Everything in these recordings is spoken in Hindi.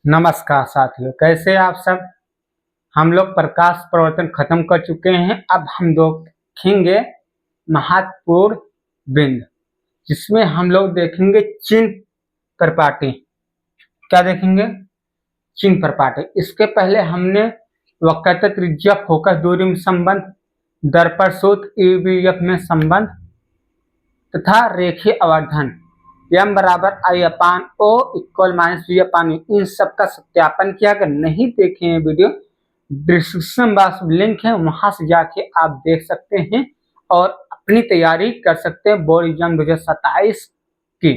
नमस्कार साथियों, कैसे आप सब। हम लोग प्रकाश प्रवर्तन खत्म कर चुके हैं। अब हम देखेंगे महत्वपूर्ण बिंदु, जिसमें हम लोग देखेंगे चिन्ह परिपाटी। क्या देखेंगे? चिन्ह परिपाटी। इसके पहले हमने वक्रता त्रिज्या फोकस दूरी में संबंध, दर्पण सूत्र ईवीएफ में संबंध तथा रेखीय आवर्धन m बराबर I upon O equal minus v upon इन सब का सत्यापन किया। अगर नहीं देखे हैं वीडियो, डिस्क्रिप्शन बॉक्स में लिंक है, वहां से जाके आप देख सकते हैं और अपनी तैयारी कर सकते हैं बोर्ड एग्जाम 2027 की।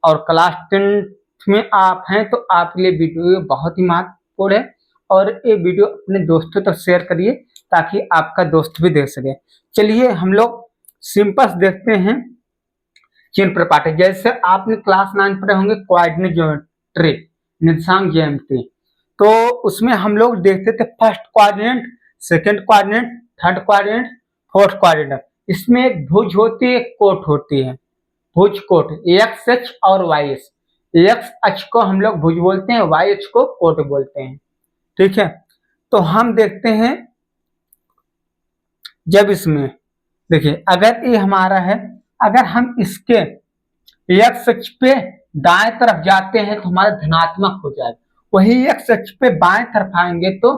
और क्लास 10th में आप हैं तो आपके लिए वीडियो बहुत ही महत्वपूर्ण है और ये वीडियो अपने दोस्तों तक शेयर करिए ताकि आपका दोस्त भी देख सके। चलिए हम लोग सिंपल देखते हैं चिन्ह परिपाटी। जैसे आपने क्लास 9 पढ़े होंगे कोऑर्डिनेट ज्योमेट्री, निर्देशांक ज्यामिति, तो उसमें हम लोग देखते थे first coordinate, second coordinate, third coordinate, fourth coordinate. इसमें एक भुज होती है, एक कोट होती है, भुज कोट एक्स अक्ष और वाई अक्ष। एक्स अक्ष को हम लोग भुज बोलते हैं, वाई अक्ष को कोट बोलते हैं। ठीक है, तो हम देखते हैं जब इसमें देखिए अगर ये हमारा है, अगर हम इसके एक्स अक्ष पे दाएं तरफ जाते हैं तो हमारा धनात्मक हो जाएगा, वही एक्स अक्ष पे बाएं तरफ आएंगे तो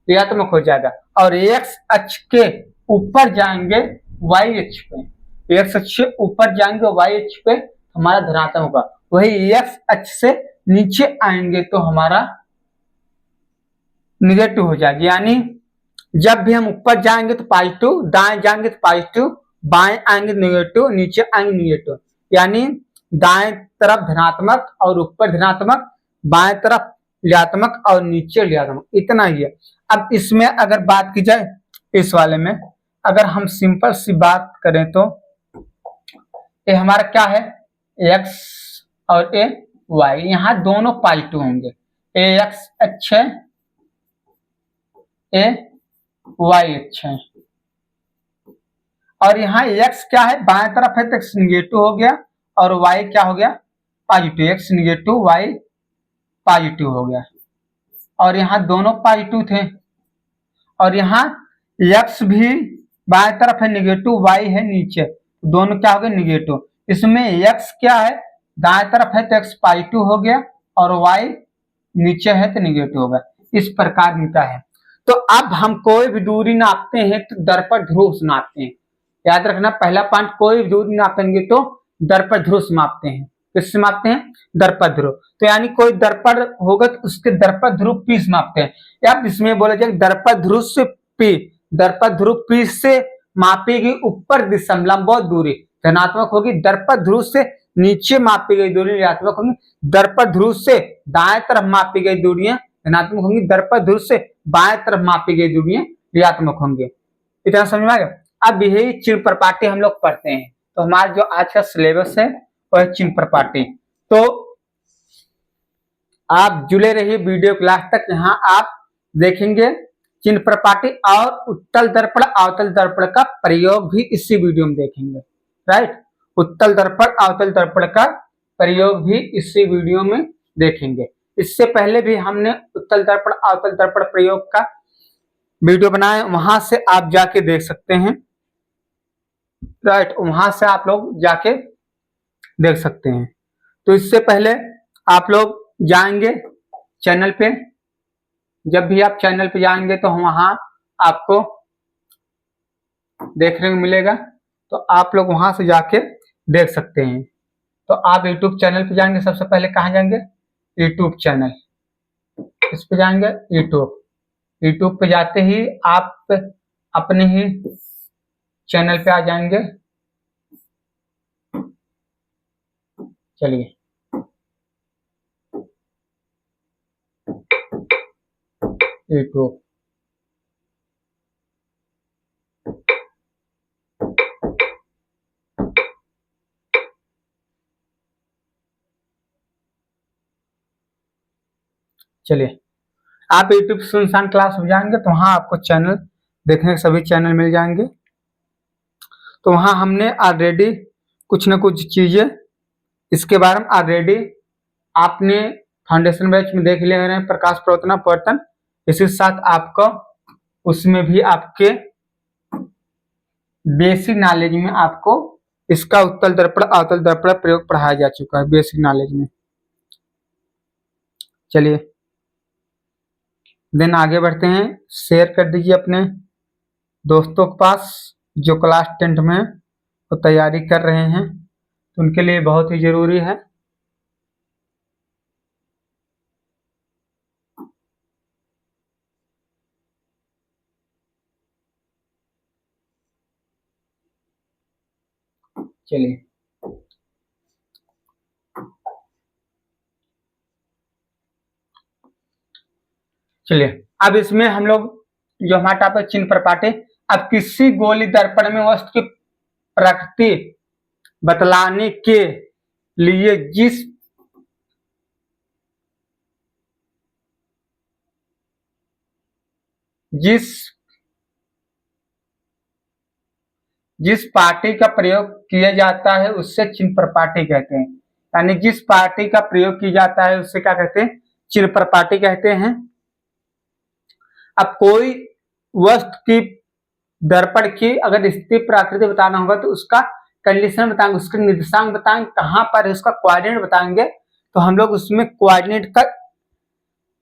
ऋणात्मक हो जाएगा। और एक्स अक्ष के ऊपर जाएंगे वाई अक्ष पे, एक्स अक्ष से ऊपर जाएंगे वाई अक्ष पे हमारा धनात्मक होगा। वही एक्स अक्ष से नीचे आएंगे तो हमारा निगेटिव हो जाएगा। यानी जब भी हम ऊपर जाएंगे तो पॉजिटिव, दाएं जाएंगे तो पॉजिटिव, बाएं आएंगे निगेटिव, नीचे आएंगे निगेटिव। यानी दाएं तरफ धनात्मक और ऊपर धनात्मक, बाएं तरफ ऋणात्मक और नीचे ऋणात्मक, इतना ही है। अब इसमें अगर बात की जाए, इस वाले में अगर हम सिंपल सी बात करें तो ये हमारा क्या है, एक्स और ए वाई, यहाँ दोनों पॉजिटिव होंगे। ए एक्स अक्ष है, ए वाई अक्ष है, और यहाँ x क्या है, बाएं तरफ है तो x निगेटिव हो गया और y क्या हो गया, positive. x negative, y positive हो गया। और यहाँ दोनों पॉजिटिव थे और यहाँ x भी बाएं तरफ है निगेटिव, y है नीचे, दोनों क्या हो गए निगेटिव। इसमें x क्या है, दाएं तरफ है तो x पॉजिटिव हो गया और y नीचे है तो निगेटिव होगा। इस प्रकार मिलता है। तो अब हम कोई भी दूरी नापते हैं तो दर्पण ध्रुव से नापते हैं। याद रखना, पहला पॉइंट, कोई भी दूरी नापेंगे तो दर्पण ध्रुव से मापते हैं। किससे मापते हैं? दर्पण ध्रुव। तो यानी कोई दर्पण होगा तो उसके दर्पण ध्रुव पी से मापते हैं। या इसमें बोला जाए दर्पण ध्रुव से पी, दर्पण ध्रुव पी से मापी गई ऊपर दिशा में लंबवत दूरी धनात्मक होगी, दर्पण ध्रुव से नीचे मापी गई दूरी ऋणात्मक होगी, दर्पण ध्रुव से दाएं तरफ मापी गई दूरियां धनात्मक होंगी, दर्पण ध्रुव से बाएं तरफ मापी गई दूरियां ऋणात्मक होंगी। इतना समझ में आ गया। अब यही चिन्ह परिपाटी हम लोग पढ़ते हैं। तो हमारा जो आज का सिलेबस है वह है चिन्ह परिपाटी। तो आप जुड़े रहिए वीडियो क्लास तक, यहाँ आप देखेंगे चिन्ह परिपाटी और उत्तल दर्पण अवतल दर्पण का प्रयोग भी इसी वीडियो में देखेंगे। राइट, उत्तल दर्पण अवतल दर्पण का प्रयोग भी इसी वीडियो में देखेंगे। इससे पहले भी हमने उत्तल दर्पण अवतल दर्पण प्रयोग का वीडियो बनाए, वहां से आप जाके देख सकते हैं। राइट, वहां से आप लोग जाके देख सकते हैं। तो इससे पहले आप लोग जाएंगे चैनल पे, जब भी आप चैनल पे जाएंगे तो वहां आपको देखने को मिलेगा, तो आप लोग वहां से जाके देख सकते हैं। तो आप यूट्यूब चैनल पे जाएंगे, सबसे पहले कहाँ जाएंगे, यूट्यूब चैनल, इस पे जाएंगे यूट्यूब। यूट्यूब पे जाते ही आप अपने ही चैनल पे आ जाएंगे। चलिए, यूट्यूब, चलिए आप यूट्यूब सुनसान क्लास हो जाएंगे तो वहां आपको चैनल देखने के सभी चैनल मिल जाएंगे। तो वहां हमने ऑलरेडी कुछ न कुछ चीजें इसके बारे में ऑलरेडी आपने फाउंडेशन बैच में देख ले रहे हैं प्रकाश प्रवर्तन अपवर्तन, इसी साथ आपको उसमें भी आपके बेसिक नॉलेज में आपको इसका उत्तल दर्पण अवतल दर्पण प्रयोग पढ़ाया जा चुका है बेसिक नॉलेज में। चलिए देन आगे बढ़ते हैं, शेयर कर दीजिए अपने दोस्तों के पास जो क्लास 10th में तो तैयारी कर रहे हैं, तो उनके लिए बहुत ही जरूरी है। चलिए चलिए अब इसमें हम लोग जो हमारा टॉपिक चिन्ह प्रपाटे, अब किसी गोली दर्पण में वस्तु की प्रकृति बतलाने के लिए जिस पार्टी का प्रयोग किया जाता है उससे चिन्ह प्रपाटी कहते हैं। यानी जिस पार्टी का प्रयोग किया जाता है उससे क्या कहते हैं, चिन्ह प्रपाटी कहते हैं। अब कोई वस्तु की दर्पण की अगर स्थिति प्रकृति बताना होगा तो उसका कंडीशन बताएंगे, उसके निर्देशांक बताएंगे, कहां पर है उसका कोऑर्डिनेट बताएंगे, तो हम लोग उसमें कोऑर्डिनेट का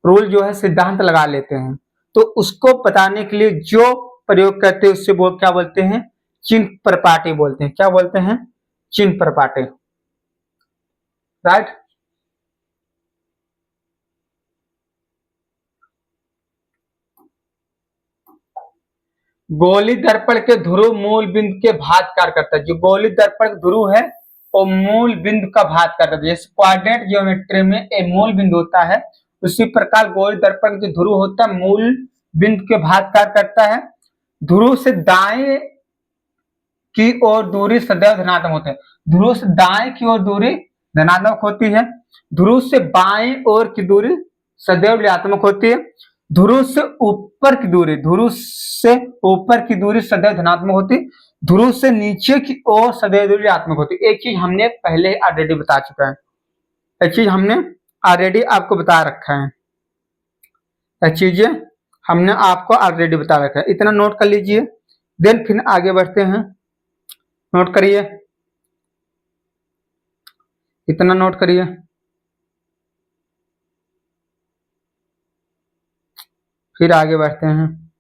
रूल जो है सिद्धांत लगा लेते हैं। तो उसको बताने के लिए जो प्रयोग करते हैं उससे वो क्या बोलते हैं, चिन्ह प्रपाटी बोलते हैं। क्या बोलते हैं, चिन्ह प्रपाटी, राइट। गोली दर्पण के ध्रुव मूल बिंदु के भात कार्य करता है। जो गोली दर्पण ध्रुव है वो मूल बिंदु का भात करता है। जैसे कोऑर्डिनेट ज्योमेट्री में एक मूल बिंदु होता है, उसी प्रकार गोली दर्पण जो ध्रुव होता है मूल बिंदु के भात कार्य करता है। ध्रुव से दाएं की ओर दूरी सदैव धनात्मक होती है। ध्रुव से दाएं की ओर दूरी धनात्मक होती है। ध्रुव से बाएं ओर की दूरी सदैव ऋणात्मक होती है। ध्रुव से ऊपर की दूरी सदैव धनात्मक होती है। ध्रुव से नीचे की ओर सदैव दूरी ऋणात्मक होती है। एक चीज हमने पहले ऑलरेडी बता चुका है, एक चीज हमने ऑलरेडी आपको बता रखा है, एक चीजें हमने आपको ऑलरेडी बता रखा है, इतना नोट कर लीजिए। देन फिर आगे बढ़ते हैं, नोट करिए, इतना नोट करिए। फिर आगे बढ़ते हैं,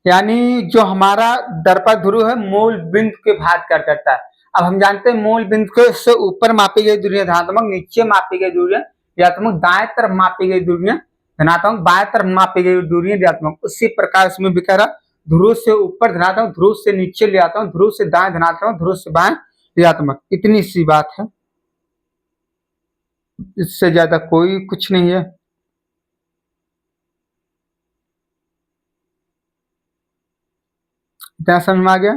यानी जो हमारा दर्पण ध्रुव है मूल बिंदु के भात कार्य करता है। अब हम जानते हैं मूल बिंदु के से ऊपर मापी गई दूरी धनात्मक, नीचे मापी गई दूरी ऋणात्मक, दाएं तरफ मापी गई दूरी धनात्मक, बाएं तरफ मापी गई दूरी ऋणात्मक। उसी प्रकार इसमें भी कह रहा ध्रुव से ऊपर धनात्मक, ध्रुव से नीचे ऋणात्मक, ध्रुव से दाएं धनात्मक, ध्रुव से बाएं ऋणात्मक। इतनी सी बात है, इससे ज्यादा कोई कुछ नहीं है। इतना समझ में आ गया।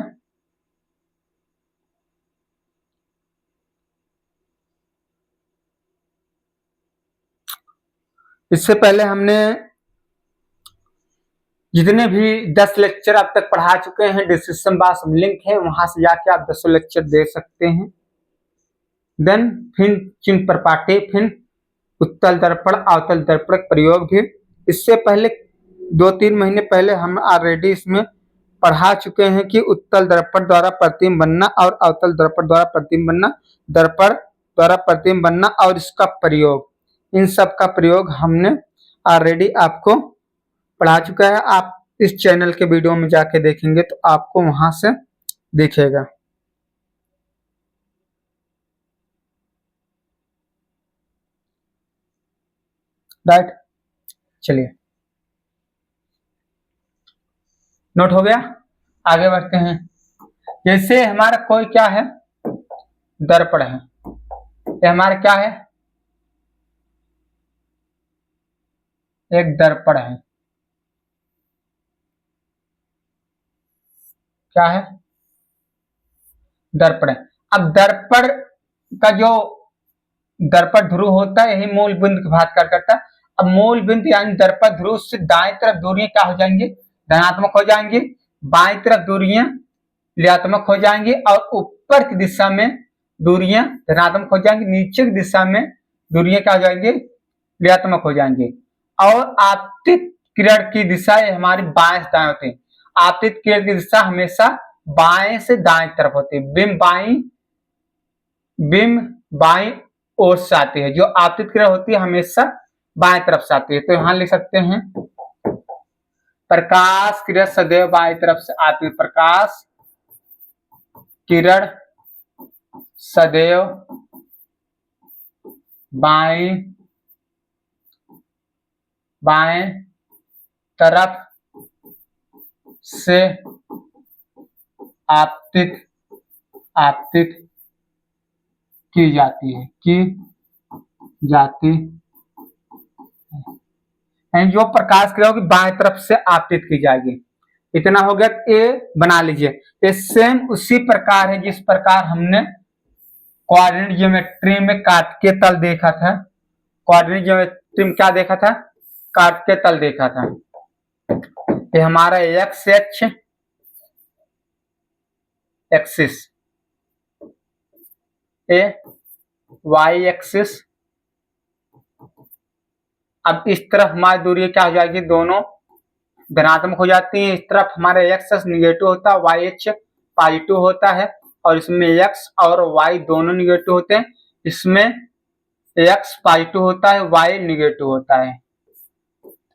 इससे पहले हमने जितने भी 10 लेक्चर अब तक पढ़ा चुके हैं, डिस्क्रिप्शन बॉक्स में लिंक है, वहां से जाके आप 10 लेक्चर दे सकते हैं। देन फिर चिन्ह प्रपाटी, फिर उत्तल दर्पण अवतल दर्पण प्रयोग भी। इससे पहले 2-3 महीने पहले हम ऑलरेडी इसमें पढ़ा चुके हैं कि उत्तल दर्पण द्वारा प्रतिबिंब बनना और अवतल दर्पण द्वारा प्रतिबिंब बनना, दर्पण द्वारा प्रतिबिंब बनना और इसका प्रयोग, इन सब का प्रयोग हमने ऑलरेडी आपको पढ़ा चुका है। आप इस चैनल के वीडियो में जाके देखेंगे तो आपको वहां से दिखेगा, राइट। चलिए नोट हो गया, आगे बढ़ते हैं। जैसे हमारा कोई क्या है, दर्पण है, ये हमारा क्या है, एक दर्पण है। क्या है, दर्पण है। अब दर्पण का जो दर्पण ध्रुव होता है यही मूल बिंदु का भात कार्य करता है। अब मूल बिंदु यानी दर्पण ध्रुव से दाएं तरफ दूरियां क्या हो जाएंगी, धनात्मक हो जाएंगी, बाएं तरफ दूरियां ऋणात्मक हो जाएंगी और ऊपर की दिशा में दूरियां धनात्मक हो जाएंगी, नीचे की दिशा में दूरियां क्या हो जाएंगी, ऋणात्मक हो जाएंगी। और आपतित किरण की दिशा हमारी बाएं से दाएं होती है। आपतित किरण की दिशा हमेशा बाएं से दाएं तरफ होती है। बिंब बाएं ओर से आती है। जो आपतित किरण होती है हमेशा बाएं तरफ से आती है। तो यहां लिख सकते हैं प्रकाश किरण सदैव बाएं तरफ से आती है। प्रकाश किरण सदैव बाएं तरफ से आपतित की जाती है। जो प्रकाश किरण होगी बाएं तरफ से आपतित की जाएगी। इतना हो गया। ए बना लीजिए। ये सेम उसी प्रकार है जिस प्रकार हमने कोऑर्डिनेट ज्योमेट्री में काट के तल देखा था। कोऑर्डिनेट ज्योमेट्री में क्या देखा था, काट के तल देखा था। ये हमारा एक्स एक्सिस, ए वाई एक्सिस। अब इस तरफ हमारी दूरी क्या हो जाएगी, दोनों धनात्मक हो जाती है। इस तरफ हमारे एक्स निगेटिव होता है, वाई एच पॉजिटिव होता है। और इसमें एक्स और वाई दोनों निगेटिव होते हैं। इसमें एक्स पॉजिटिव होता है, वाई निगेटिव होता है।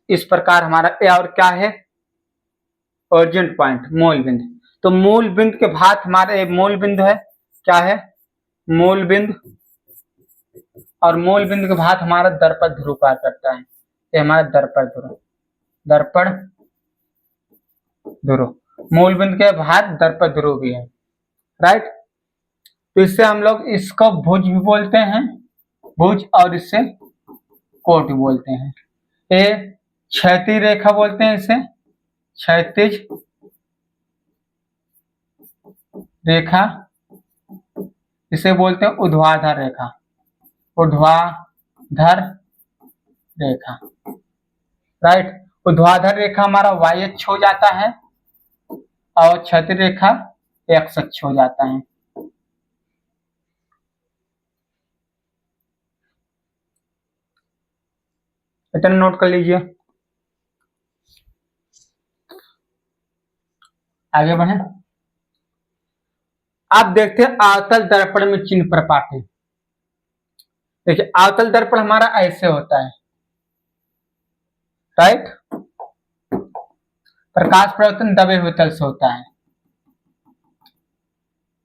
इस प्रकार हमारा ए और क्या है, ओरिजिन पॉइंट, मूल बिंदु। तो मूल बिंदु के बाद हमारे मूल बिंदु है, क्या है, मूल बिंदु। और मूल बिंदु के बाद हमारा दर्पण ध्रुव कार्य करता है। ये हमारा दर्पण ध्रुव, मूल बिंदु के बाद दर्पण ध्रुव भी है, राइट। तो इससे हम लोग इसको भुज भी बोलते हैं, भुज, और इससे कोट भी बोलते हैं। ये क्षैतिज रेखा बोलते हैं, इसे क्षैतिज रेखा, इसे बोलते हैं ऊर्ध्वाधर रेखा, ऊर्ध्वाधर रेखा, राइट। ऊर्ध्वाधर रेखा हमारा वाई अक्ष हो जाता है और क्षैतिज रेखा एक्स अक्ष हो जाता है। इतना नोट कर लीजिए। आगे बढ़े। आप देखते हैं आवतल दर्पण में चिन्ह प्रपात। देखिए आवतल दर्पण हमारा ऐसे होता है, राइट। प्रकाश परावर्तन दबे हुए तल से होता है।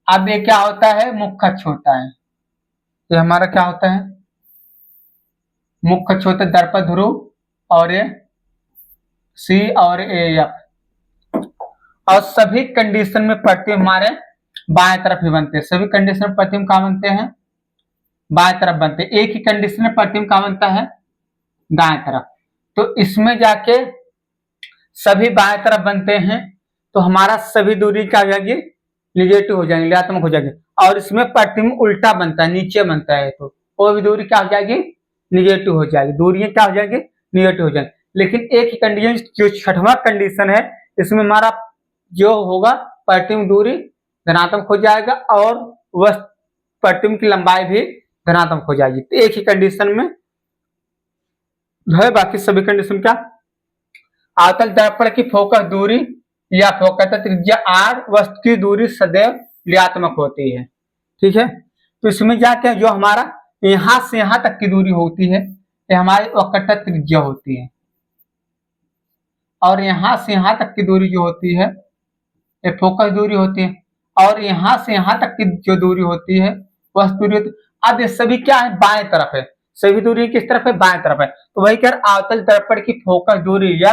अब ये क्या होता है, मुख्य अक्ष होता है। ये हमारा क्या होता है, मुख्य अक्ष होता है, दर्पण ध्रुव, और ये सी और ए एफ। और सभी कंडीशन में प्रतिबिंब हमारे बाएं तरफ ही बनते हैं। सभी कंडीशन में प्रतिबिंब कहां बनते हैं, बाएं तरफ बनते हैं। एक ही कंडीशन में प्रतिबिंब कहां बनता है, दाएं तरफ। तो इसमें जाके सभी बाएं तरफ बनते हैं, तो हमारा सभी दूरी क्या हो जाएगी, निगेटिव हो जाएंगे, ऋणात्मक हो जाएगी। और इसमें प्रतिबिंब उल्टा बनता है, नीचे बनता है, तो वो भी दूरी क्या हो जाएगी, निगेटिव हो जाएगी। दूरियां क्या हो जाएंगी, निगेटिव हो जाएंगी। लेकिन एक ही कंडीशन, जो छठवां कंडीशन है, इसमें हमारा जो होगा प्रतिबिंब दूरी धनात्मक हो जाएगा और वह प्रतिबिंब की लंबाई भी धनात्मक हो जाएगी। तो एक ही कंडीशन में है, बाकी सभी कंडीशन क्या, आवतल दर्पण की फोकस दूरी या फोकस त्रिज्या आर, वस्तु की दूरी सदैव ऋणात्मक होती है, ठीक है। तो इसमें जाके जो हमारा यहां से यहां तक की दूरी होती है, ये हमारी वक्रता त्रिज्या होती है। और यहां से यहां तक की दूरी जो होती है, ये फोकस दूरी होती है। और यहां से यहां तक की जो दूरी होती है, वह दूरी होती है। अब ये सभी क्या है, बाएं तरफ है। सभी दूरी किस तरफ है, बाएं तरफ है। तो वही कह आवतल दर्पण की फोकस दूरी या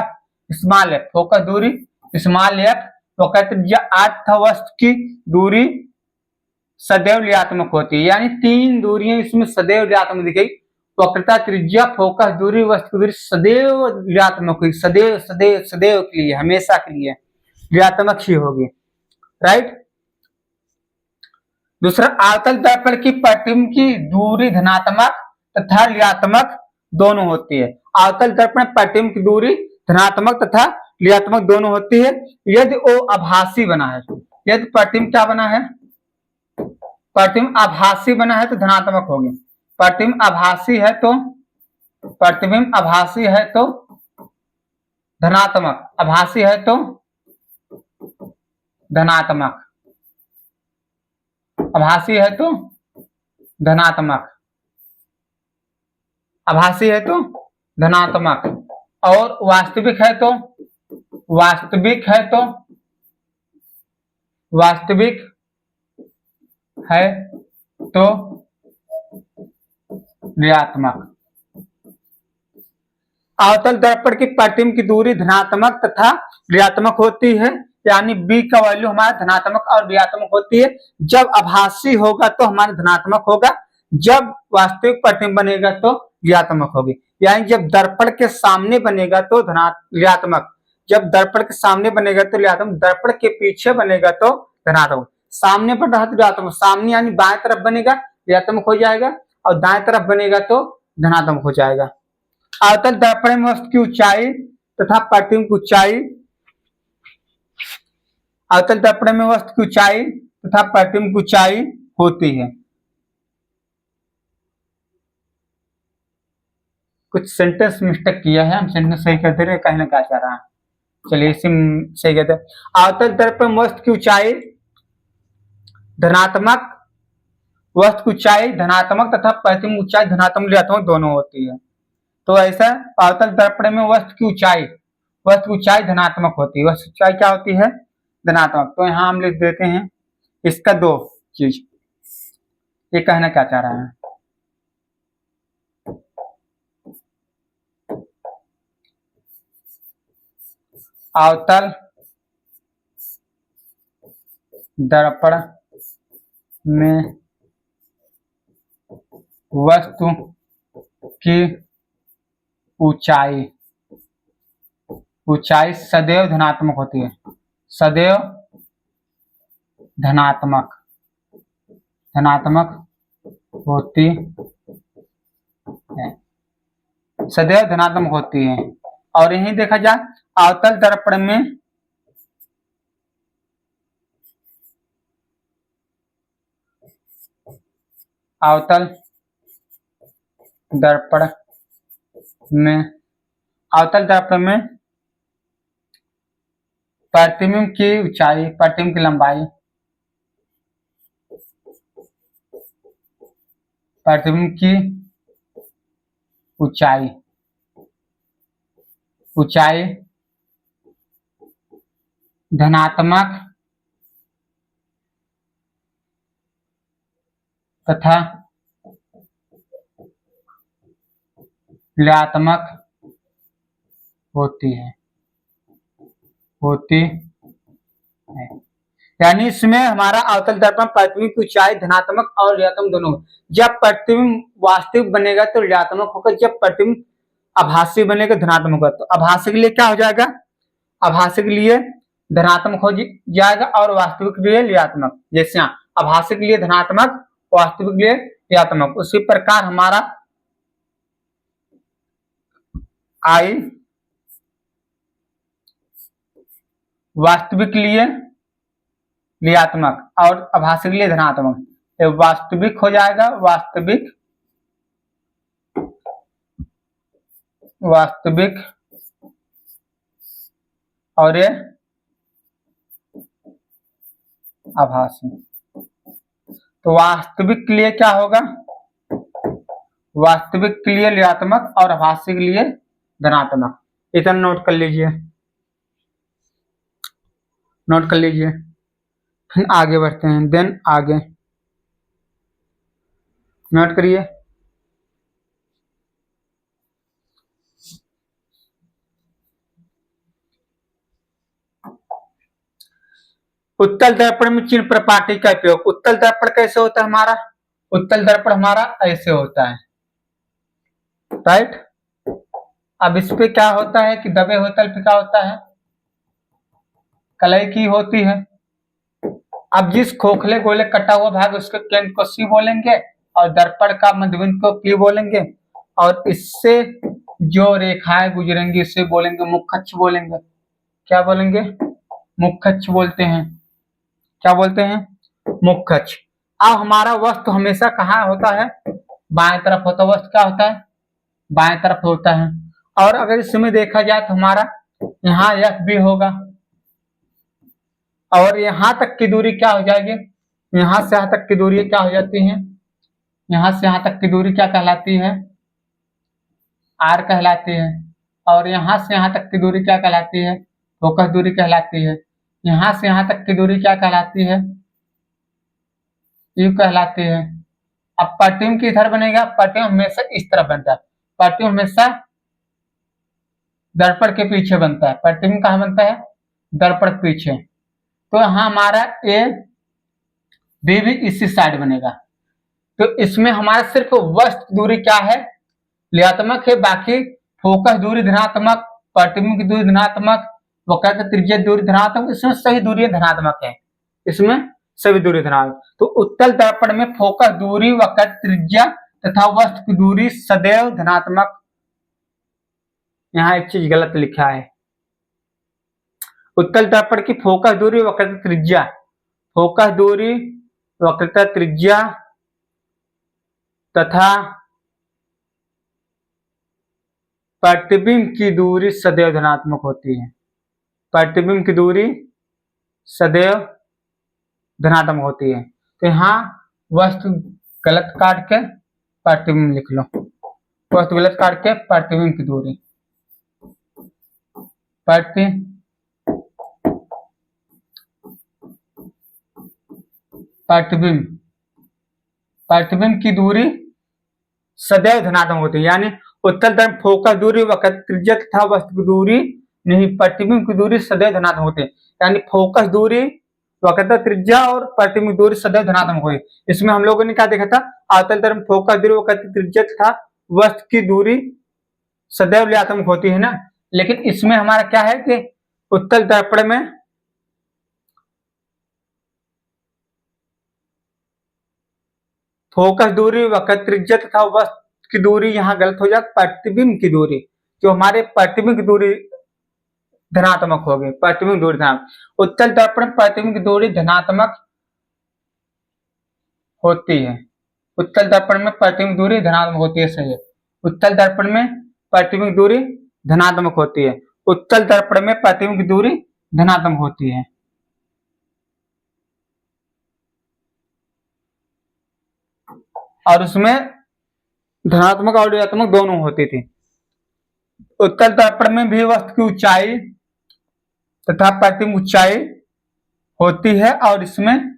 स्मॉल एफ, फोकस दूरी स्मॉल एफ, फोकस त्रिज्या आर तथा वस्तु की दूरी सदैव ऋणात्मक होती है। यानी तीन दूरियां इसमें सदैव ऋणात्मक दिखेगी। वक्रता त्रिज्या, फोकस दूरी, वस्तु दूरी सदैव ऋणात्मक होगी, सदैव सदैव सदैव के लिए, हमेशा के लिए ऋणात्मक ही होगी, राइट। दूसरा, आवतल दर्पण की प्रतिबिंब की दूरी धनात्मक तथा ऋणात्मक दोनों होती है। आवतल दर्पण प्रतिबिंब की दूरी धनात्मक तथा ऋणात्मक दोनों होती है यदि वो आभासी बना है। यदि प्रतिबिंब क्या बना है, प्रतिबिंब आभासी बना है तो धनात्मक होगी। प्रतिबिंब आभासी है तो प्रतिबिंब आभासी है तो धनात्मक, आभासी है तो धनात्मक, आभासी है तो धनात्मक, आभासी है तो धनात्मक, और वास्तविक है तो वास्तविक है तो वास्तविक है तो ऋणात्मक। अवतल दर्पण की प्रतिबिंब की दूरी धनात्मक तथा ऋणात्मक होती है, यानी b का वैल्यू हमारा धनात्मक और ऋणात्मक होती है। जब आभासी होगा तो हमारा धनात्मक होगा, जब वास्तविक प्रतिबिंब बनेगा तो ऋणात्मक होगी। यानी जब दर्पण के सामने बनेगा तो ऋणात्मक, जब दर्पण के सामने बनेगा तो ऋणात्मक, दर्पण के पीछे बनेगा तो धनात्मक। सामने पर रहा तो ऋणात्मक, सामने यानी बाएं तरफ बनेगा ऋणात्मक हो जाएगा, और दाएं तरफ बनेगा तो धनात्मक हो जाएगा। अवतल दर्पण में वस्तु की ऊंचाई तथा प्रतिबिंब की ऊंचाई, अवतल दर्पण में वस्तु की ऊंचाई तथा प्रतिबिंब की ऊंचाई होती है। कुछ सेंटेंस मिस्टेक किया है, हम सेंटेंस सही कर दे रहे, कहना क्या चाह रहा है, चलिए इसी सही कहते हैं। अवतल दर्पण में वस्तु की ऊंचाई धनात्मक, वस्तु की ऊंचाई धनात्मक तथा प्रतिबिंब ऊंचाई धनात्मक ऋणात्मक दोनों होती है। तो ऐसा अवतल दर्पण में वस्तु की ऊंचाई धनात्मक होती है, वस्तु की ऊंचाई क्या होती है, धनात्मक। तो यहाँ हम लिख देते हैं इसका दो चीज, ये कहना क्या चाह रहा है। अवतल दर्पण में वस्तु की ऊंचाई सदैव धनात्मक होती है, सदैव धनात्मक होती है, सदैव धनात्मक होती है। और यही देखा जाए अवतल दर्पण में अवतल दर्पण में प्रतिबिंब की ऊंचाई, प्रतिबिंब की लंबाई, प्रतिबिंब की ऊंचाई धनात्मक तथा ऋणात्मक होती है। यानी इसमें हमारा अवतल दर्पण प्रतिबिंब की ऊंचाई धनात्मक और ऋणात्मक दोनों। जब प्रतिबिंब वास्तविक बनेगा तो ऋणात्मक होगा, जब प्रतिबिंब आभासी बनेगा धनात्मक होगा। तो आभासी के लिए क्या हो जाएगा, आभासी के लिए धनात्मक हो जाएगा और वास्तविक के लिए ऋणात्मक। जैसे आभासी के लिए धनात्मक, वास्तविक के लिए ऋणात्मक, उसी प्रकार हमारा आई वास्तविक के लिए ऋणात्मक और आभासी के लिए धनात्मक, वास्तविक हो जाएगा, वास्तविक और ये आभासी। तो वास्तविक के लिए क्या होगा, वास्तविक के लिए ऋणात्मक और आभासी के लिए धनात्मक। इतना नोट कर लीजिए, फिर आगे बढ़ते हैं। देन आगे नोट करिए, उत्तल दर्पण में चिन्ह प्रपाटी का उपयोग। उत्तल दर्पण कैसे होता है हमारा, उत्तल दर्पण हमारा ऐसे होता है, राइट। अब इस पे क्या होता है कि दबे हुए तल पे क्या होता है, कलई की होती है। अब जिस खोखले गोले कटा हुआ भाग उसके केंद्र को सी बोलेंगे और दर्पण का मध्यबिंदु को पी बोलेंगे, और इससे जो रेखाएं गुजरेंगी इसे बोलेंगे मुखच्छ बोलेंगे। क्या बोलेंगे, मुखच्छ बोलते हैं। क्या बोलते हैं, मुखच्छ। अब हमारा वस्तु हमेशा कहाँ होता है, बाएं तरफ होता है वस्तु क्या होता है, बाएं तरफ होता है। और अगर इसमें देखा जाए तो हमारा यहाँ एफ भी होगा, और यहाँ तक की दूरी क्या हो जाएगी, यहाँ से यहाँ तक की दूरी क्या हो जाती है, यहाँ से यहाँ तक की दूरी क्या कहलाती है, आर कहलाती है। और यहाँ से यहाँ तक की दूरी क्या कहलाती है, फोकस दूरी कहलाती है। यहाँ से यहाँ तक की दूरी क्या कहलाती है, यू कहलाती है। अब प्रतिबिंब किधर बनेगा, प्रतिबिंब हमेशा इस तरफ बनता है, प्रतिबिंब हमेशा दर्पण के पीछे बनता है। प्रतिबिंब कहाँ बनता है, दर्पण के पीछे। तो यहाँ हमारा ए बी भी इसी साइड बनेगा। तो इसमें हमारा सिर्फ वस्तु दूरी क्या है, ऋणात्मक है, बाकी फोकस दूरी धनात्मक, प्रतिबिंब की दूरी धनात्मक, वक्रता त्रिज्या दूरी धनात्मक, इसमें सभी दूरी धनात्मक है, इसमें सभी दूरी धनात्मक। तो उत्तल दर्पण में फोकस दूरी, वक्रता त्रिज्या तथा वस्तु की दूरी सदैव धनात्मक। यहाँ एक चीज गलत लिखा है, उत्तल दर्पण की फोकस दूरी, वक्रता त्रिज्या, फोकस दूरी, वक्रता त्रिज्या तथा प्रतिबिंब की दूरी सदैव धनात्मक होती है। प्रतिबिंब की दूरी सदैव धनात्मक होती है। तो यहाँ वस्तु गलत काट के प्रतिबिंब लिख लो, वस्तु गलत काट के प्रतिबिंब की दूरी, प्रतिबिंब की दूरी सदैव धनात्मक होती है। यानी उत्तल दर्पण फोकस दूरी, वक्रता त्रिज्या तथा वस्तु की दूरी नहीं, प्रतिबिंब की दूरी सदैव धनात्मक होती है। यानी फोकस दूरी, वक्रता त्रिज्या और प्रतिबिंब दूरी सदैव धनात्मक होगी। इसमें हम लोगों ने क्या देखा था, अवतल दर्पण फोकस दूरी, वक्रता त्रिज्या तथा वस्तु की दूरी सदैव ऋणात्मक होती है ना। लेकिन इसमें हमारा क्या है कि उत्तल दर्पण में फोकस दूरी, वक्रता त्रिज्या तथा वस्तु की दूरी, यहाँ गलत हो जाए, प्रतिबिंब की दूरी, जो हमारे प्रतिबिंब की दूरी धनात्मक होगी, प्रतिबिंब दूरी धनात्मक। उत्तल दर्पण प्रतिबिंब की दूरी धनात्मक होती है, उत्तल दर्पण में प्रतिबिंब दूरी धनात्मक होती है, सही है। उत्तल दर्पण में प्रतिबिंब दूरी धनात्मक होती है, उत्तल दर्पण में प्रतिबिंब की दूरी धनात्मक होती है। और उसमें धनात्मक और ऋणात्मक दोनों होती थी। उत्तल दर्पण में भी वस्तु की ऊंचाई तथा प्रतिबिंब ऊंचाई होती है, और इसमें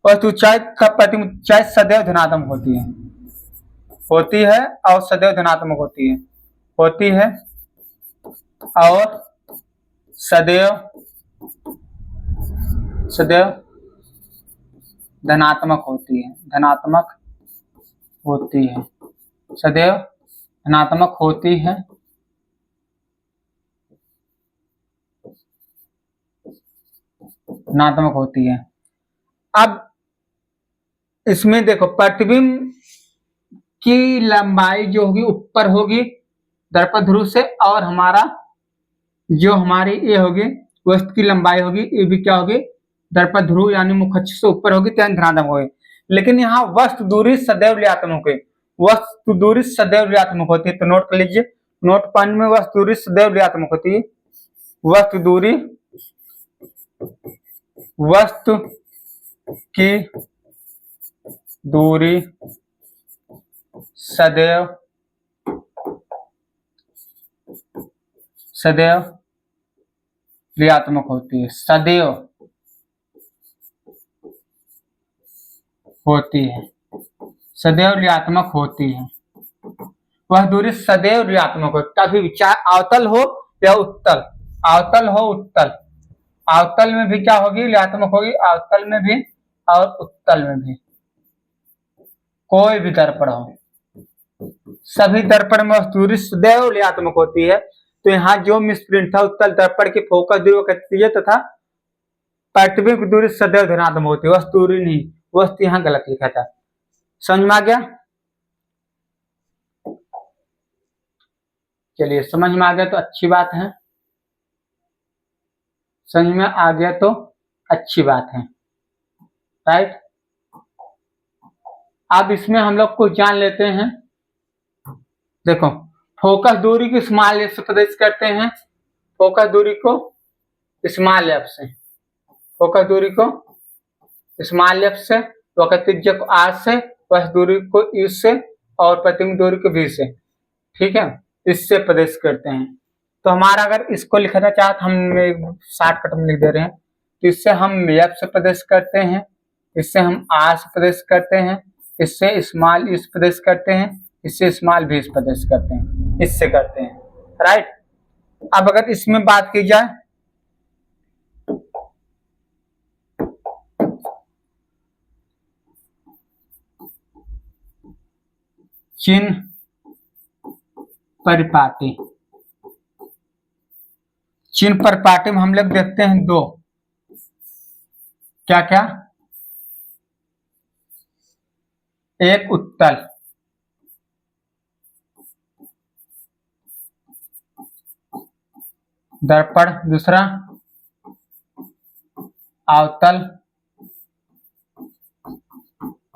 वस्तु ऊंचाई का प्रतिबिंब ऊंचाई सदैव धनात्मक होती है और सदैव धनात्मक होती है और सदैव धनात्मक होती है, सदैव धनात्मक होती है। धनात्मक होती है। अब इसमें देखो, प्रतिबिंब की लंबाई जो होगी ऊपर होगी दर्पण ध्रुव से, और हमारा जो हमारी ये होगी वस्तु की लंबाई होगी, ये भी क्या होगी, दर्पण ध्रुव यानी मुख्य अक्ष से ऊपर होगी, तो धनात्मक होगी। लेकिन यहाँ वस्तु दूरी सदैव ऋणात्मक है, वस्तु दूरी सदैव ऋणात्मक होती है। तो नोट कर लीजिए, नोट पॉइंट में वस्तु दूरी सदैव ऋणात्मक होती है, वस्तु की दूरी सदैव ऋणात्मक होती है, सदैव ऋणात्मक होती है। वह दूरी सदैव ऋणात्मक हो, कभी भी चाहे अवतल हो या उत्तल, अवतल में भी क्या होगी, ऋणात्मक होगी, अवतल में भी और उत्तल में भी। कोई भी दर्पण हो, सभी दर्पण में वस्तु दूरी सदैव ऋणात्मक होती है। तो यहाँ जो मिसप्रिंट था, उत्तल दर्पण की फोकस दूरी, वक्रता त्रिज्या तथा प्रतिबिंब की दूरी सदैव धनात्मक होती है, वस्तु दूरी नहीं, वस्तु यहाँ गलत लिखा था। समझ में आ गया? चलिए, समझ में आ गया तो अच्छी बात है, समझ में आ गया तो अच्छी बात है, राइट। अब इसमें हम लोग कुछ जान लेते हैं। देखो, फोकस दूरी को स्मॉल एफ से प्रदर्शित करते हैं। फोकस दूरी को स्मॉल एफ से, फोकस दूरी को स्मॉल एफ से, वक्रता त्रिज्या को आर से, वस्तु दूरी को यू से और प्रतिबिंब दूरी को वी से, ठीक है, इससे प्रदर्शित करते हैं। तो हमारा अगर इसको लिखना चाहे तो हम शॉर्टकट में लिख दे रहे हैं। तो इससे हम एफ से प्रदर्शित करते हैं, इससे हम आर से प्रदर्शित करते हैं, इससे स्मॉल यू से प्रदर्शित करते हैं, इससे स्मॉल वी से प्रदर्शित करते हैं, इससे करते हैं, राइट। अब अगर इसमें बात की जाए चिन्ह परिपाटी, चिन्ह परिपाटी में हम लोग देखते हैं दो, क्या क्या, एक उत्तल दर्पण, दूसरा अवतल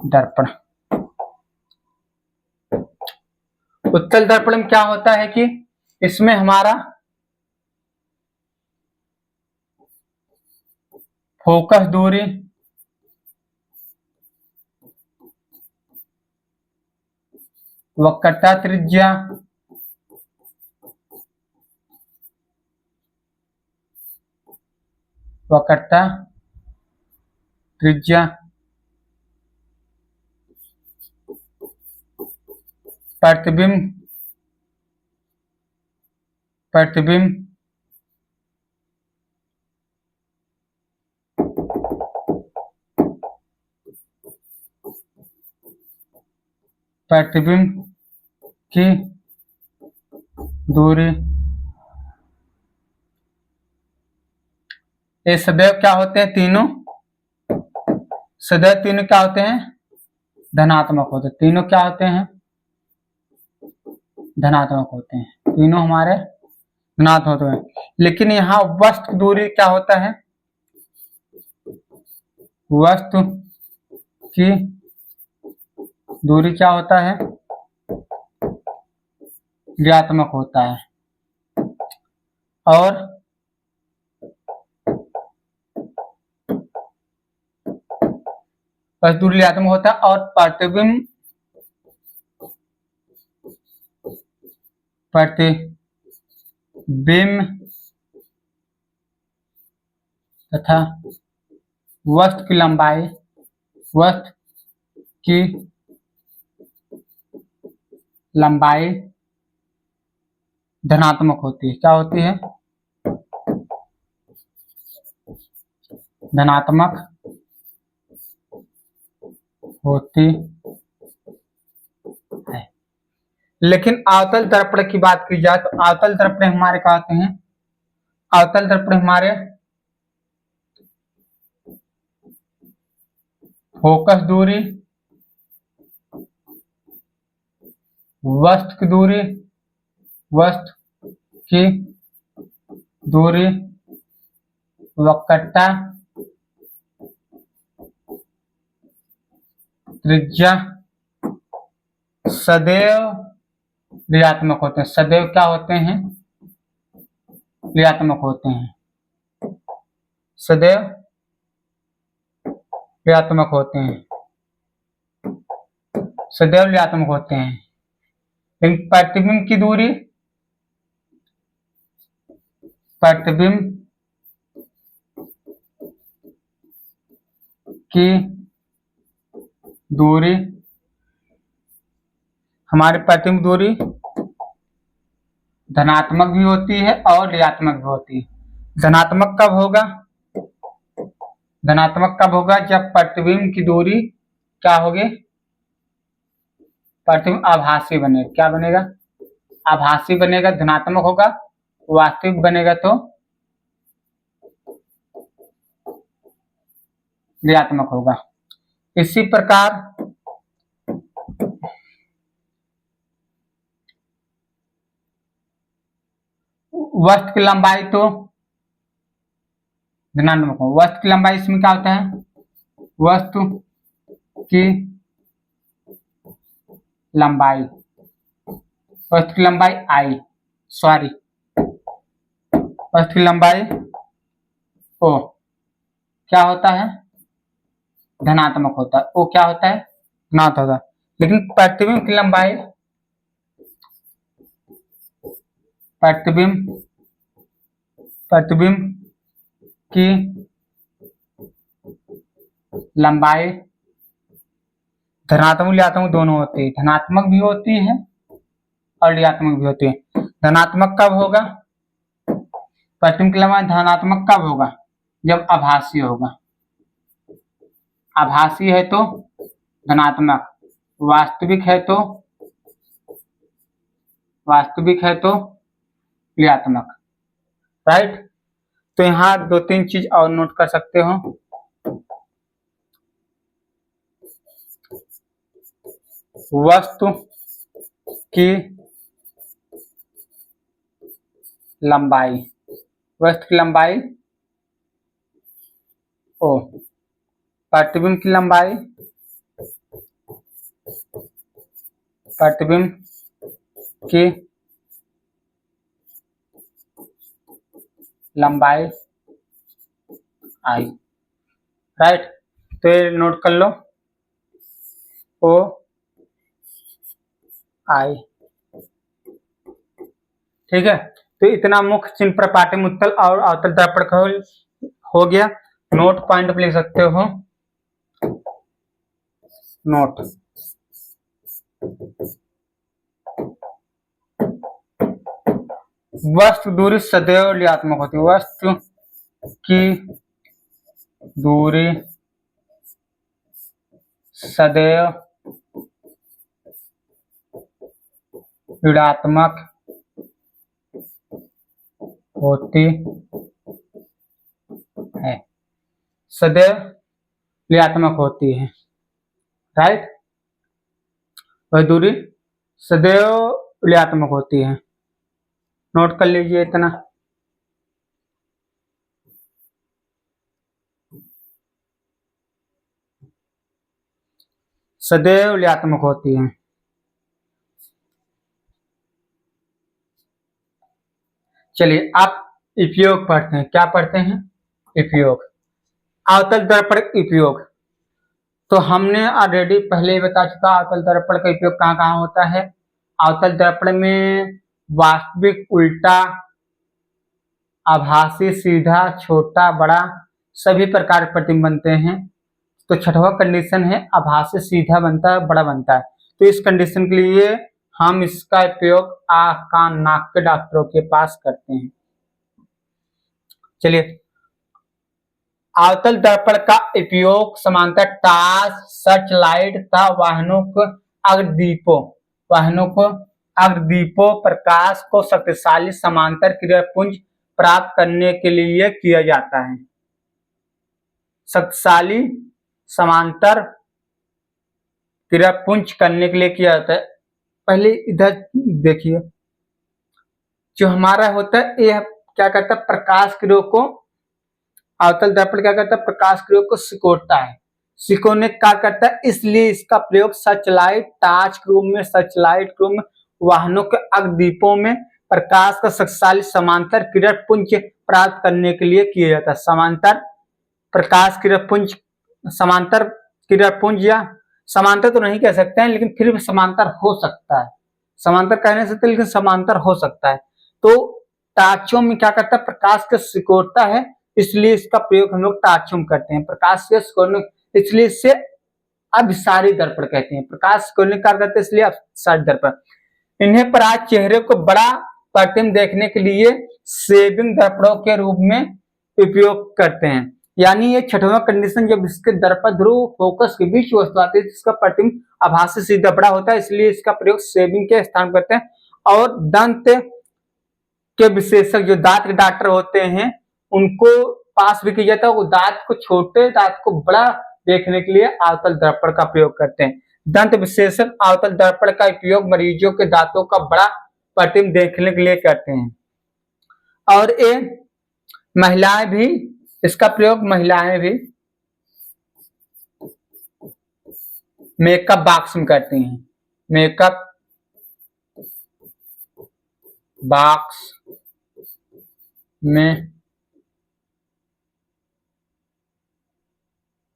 दर्पण। उत्तल दर्पण में क्या होता है कि इसमें हमारा फोकस दूरी वक्रता त्रिज्या वक्रता त्रिज्या प्रतिबिंब प्रतिबिंब प्रतिबिंब की दूरी, ये सदैव क्या होते हैं, तीनों सदैव तीनों क्या होते हैं, धनात्मक होते हैं। तीनों क्या होते हैं, धनात्मक होते हैं, तीनों हमारे धनात्मक होते हैं। लेकिन यहाँ वस्तु दूरी क्या होता है, वस्तु की दूरी क्या होता है, ऋणात्मक होता है। और वस्तु दूरी ऋणात्मक होता है और प्रतिबिंब तथा वस्तु की लंबाई, वस्तु की लंबाई धनात्मक होती है। क्या होती है, धनात्मक होती है। लेकिन अवतल दर्पण की बात की जाए तो अवतल दर्पण हमारे क्या होते हैं, अवतल दर्पण हमारे फोकस दूरी, वस्तु की दूरी, वस्तु की दूरी, वक्रता त्रिज्या सदैव ऋणात्मक होते हैं। सदैव क्या होते हैं, ऋणात्मक होते हैं, सदैव ऋणात्मक होते हैं, सदैव ऋणात्मक होते हैं। लेकिन प्रतिबिंब की दूरी, प्रतिबिंब की दूरी, हमारी प्रतिबिंब दूरी धनात्मक भी होती है और ऋणात्मक भी होती है। धनात्मक कब होगा, धनात्मक कब होगा, जब प्रतिबिंब की दूरी क्या होगी, प्रतिबिंब आभासी बनेगा। क्या बनेगा, आभासी बनेगा, धनात्मक होगा। वास्तविक बनेगा तो ऋणात्मक होगा। इसी प्रकार वस्तु की लंबाई तो धनात्मक हो, वस्तु की लंबाई इसमें क्या होता है, वस्तु की लंबाई, वस्तु की लंबाई आई, सॉरी वस्तु की लंबाई ओ क्या होता है, धनात्मक होता है। ओ क्या होता है, धनात्मक होता है। लेकिन प्रतिबिंब की लंबाई, प्रतिबिंब की लंबाई धनात्मक ऋणात्मक दोनों होती है, धनात्मक भी होती है और ऋणात्मक भी होती है। धनात्मक कब होगा, प्रतिबिंब की लंबाई धनात्मक कब होगा, जब आभासी होगा। आभासी है तो धनात्मक, वास्तविक है तो ऋणात्मक, राइट। तो यहाँ 2-3 चीज और नोट कर सकते हो। वस्तु की लंबाई, वस्तु की लंबाई ओ, प्रतिबिंब की लंबाई, प्रतिबिंब की लंबाई आई, राइट। तो ये नोट कर लो, ओ आई, ठीक है। तो इतना मुख्य चिन्ह पर पाटे उत्तल और अवतल दर्पण का हो गया। नोट पॉइंट पे लिख सकते हो, नोट वस्तु दूरी सदैव ऋणात्मक होती है, वस्तु की दूरी सदैव ऋणात्मक होती है, सदैव ऋणात्मक होती है, राइट। वह दूरी सदैव ऋणात्मक होती है, नोट कर लीजिए इतना। सदैव ऋणात्मक होती है। चलिए आप उपयोग पढ़ते हैं, क्या पढ़ते हैं, उपयोग। अवतल दर्पण उपयोग, तो हमने ऑलरेडी पहले ही बता चुका अवतल दर्पण का उपयोग कहाँ कहाँ होता है। अवतल दर्पण में वास्तविक, उल्टा, आभासी, सीधा, छोटा, बड़ा सभी प्रकार के प्रतिबिंब बनते हैं। तो छठवां कंडीशन है आभासी, सीधा बनता है, बड़ा बनता है। तो इस कंडीशन के लिए हम इसका उपयोग आँख, कान, नाक के डॉक्टरों के पास करते हैं। चलिए, अवतल दर्पण का उपयोग समांतर टार्च, सर्च लाइट तथा वाहनों को अग्रदीपों प्रकाश को शक्तिशाली समांतर किरणपुंज प्राप्त करने के लिए किया जाता है। शक्तिशाली समांतर किरणपुंज करने के लिए किया जाता है। पहले इधर देखिए, जो हमारा होता है यह क्या करता है, प्रकाश किरणों को, अवतल दर्पण क्या करता है, प्रकाश किरणों को सिकोड़ता है। सिकोड़ने का करता है, इसलिए इसका प्रयोग सर्चलाइट, टार्च रूम में, सर्चलाइट रूम में, वाहनों के अग्रदीपों में प्रकाश का शक्तिशाली समांतर किरण पुंज प्राप्त करने के लिए किया जाता है। समांतर प्रकाश किरण पुंज, समांतर किरण पुंज, या समांतर तो नहीं कह सकते हैं लेकिन फिर भी समांतर हो सकता है। समांतर कह नहीं सकते लेकिन समांतर हो सकता है। तो टार्चों में क्या करता है, प्रकाश को सिकोड़ता है, इसलिए इसका प्रयोग हम लोग टार्चों में करते हैं। प्रकाश से सिकोड़ने, इसलिए इसे अभिसारी दर्पण कहते हैं। प्रकाश सिकोड़ने का करते हैं, इसलिए अभिसारी दर्पण। इन्हें प्राय चेहरे को बड़ा प्रतिबिंब देखने के लिए सेविंग दर्पणों के रूप में उपयोग करते हैं। यानी ये छठवां कंडीशन, जब इसके दर्पण ध्रुव फोकस के बीच वस्तु आती है जिसका प्रतिबिंब आभासी सीधा बड़ा होता है, इसलिए इसका प्रयोग सेविंग के स्थान करते हैं। और दंत के विशेषज्ञ, जो दांत के डॉक्टर होते हैं, उनको पास भी किया जाता है। वो दांत को, छोटे दांत को बड़ा देखने के लिए अवतल दर्पण का प्रयोग करते हैं। दंत विशेषज्ञ अवतल दर्पण का उपयोग मरीजों के दांतों का बड़ा प्रतिबिंब देखने के लिए करते हैं। और ये महिलाएं भी, इसका प्रयोग महिलाएं भी मेकअप बॉक्स में करती हैं। मेकअप बॉक्स में